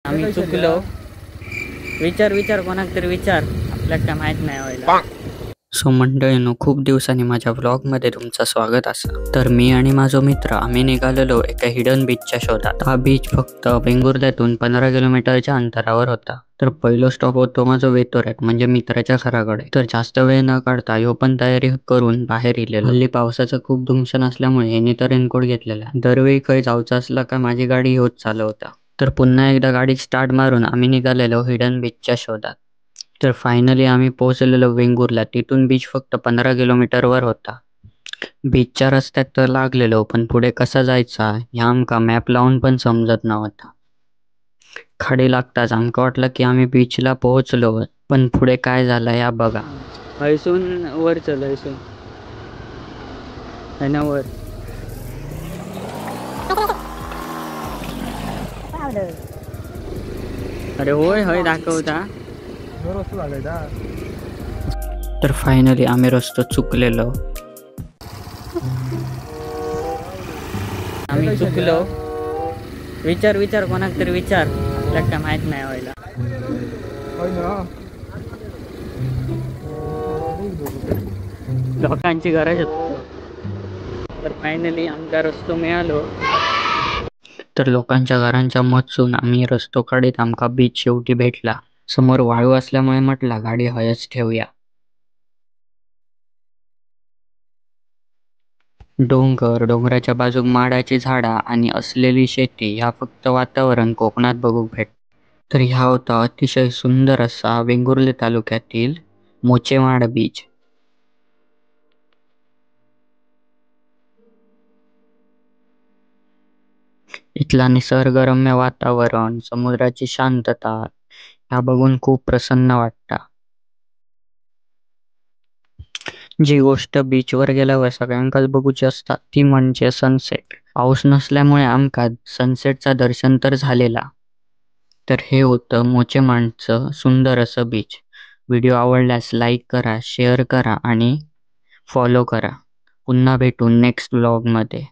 आम्ही चुकलो. विचार विचार कोणाक तरी विचार, आपल्याला काय माहित नाही व्हायला. सो मंडळींनो, खूप दिवसांनी माझ्या व्लॉगमध्ये तुमचं स्वागत असं. तर मी आणि माझा मित्र आम्ही निघालेलो एका हिडन बीचच्या शोधात. हा बीच फक्त वेंगुर्ल्यातून 15 किलोमीटरच्या अंतरावर होता. तर पहिलो स्टॉप होतो माझा वेतोऱ्यात, म्हणजे मित्राच्या घराकडे. तर जास्त वेळ न काढता ह्यो पण तयारी करून बाहेर इलेलो. हल्ली पावसाचं खूप धुमशन असल्यामुळे यांनी तर रेनकोट घेतलेला. दरवेळी काही जायचं असलं का माझी गाडी ह्योच चालवता. तर पुन्हा एकदा गाडी स्टार्ट मारून आम्ही निघालेलो हिडन बीचच्या शोधात. तर फायनली आम्ही पोहोचलेलो वेंगुर्ला. तिथून बीच फक्त 15 किलोमीटरवर होता. बीचच्या रस्त्यात तर लागलेलो, पण पुढे कसा जायचा ह्या आमका मॅप लावून पण समजत नव्हता. खाडी लागताच आमका वाटलं की आम्ही बीचला पोहोचलो, पण पुढे काय झालं या बघा. हैसून वर चल, हैसून है ना वर. अरे होय होय दाखवता. तर फायनली आम्ही रस्तो चुकलेलो. आम्ही चुकलो. विचार विचार कोणाक तरी विचार, आपल्याला काय माहित नाही व्हायला. लोकांची गरज होती. तर फायनली आमचा रस्तो मिळालो. तर लोकांच्या घरांच्या मधसून आम्ही रस्तो काढीत आमका बीच शेवटी भेटला. समोर वाळू असल्यामुळे म्हटला गाडी हयच ठेवूया. डोंगर, डोंगराच्या बाजूक माडाची झाडा आणि असलेली शेती ह्या फक्त वातावरण कोकणात बघूक भेट. तर ह्या होता अतिशय सुंदर असा वेंगुर्ले तालुक्यातील मोचेमाड बीच. इथला निसर्गरम्य वातावरण, समुद्राची शांतता ह्या बघून खूप प्रसन्न वाटता. जी गोष्ट बीचवर गेल्यावर सगळ्यांकाच बघूची असता ती म्हणजे सनसेट. पाऊस नसल्यामुळे आमका सनसेटचा दर्शन तर झालेला. तर हे होतं मोचेमाडचं सुंदर असं बीच. व्हिडिओ आवडल्यास लाईक करा, शेअर करा आणि फॉलो करा. पुन्हा भेटू नेक्स्ट व्लॉगमध्ये.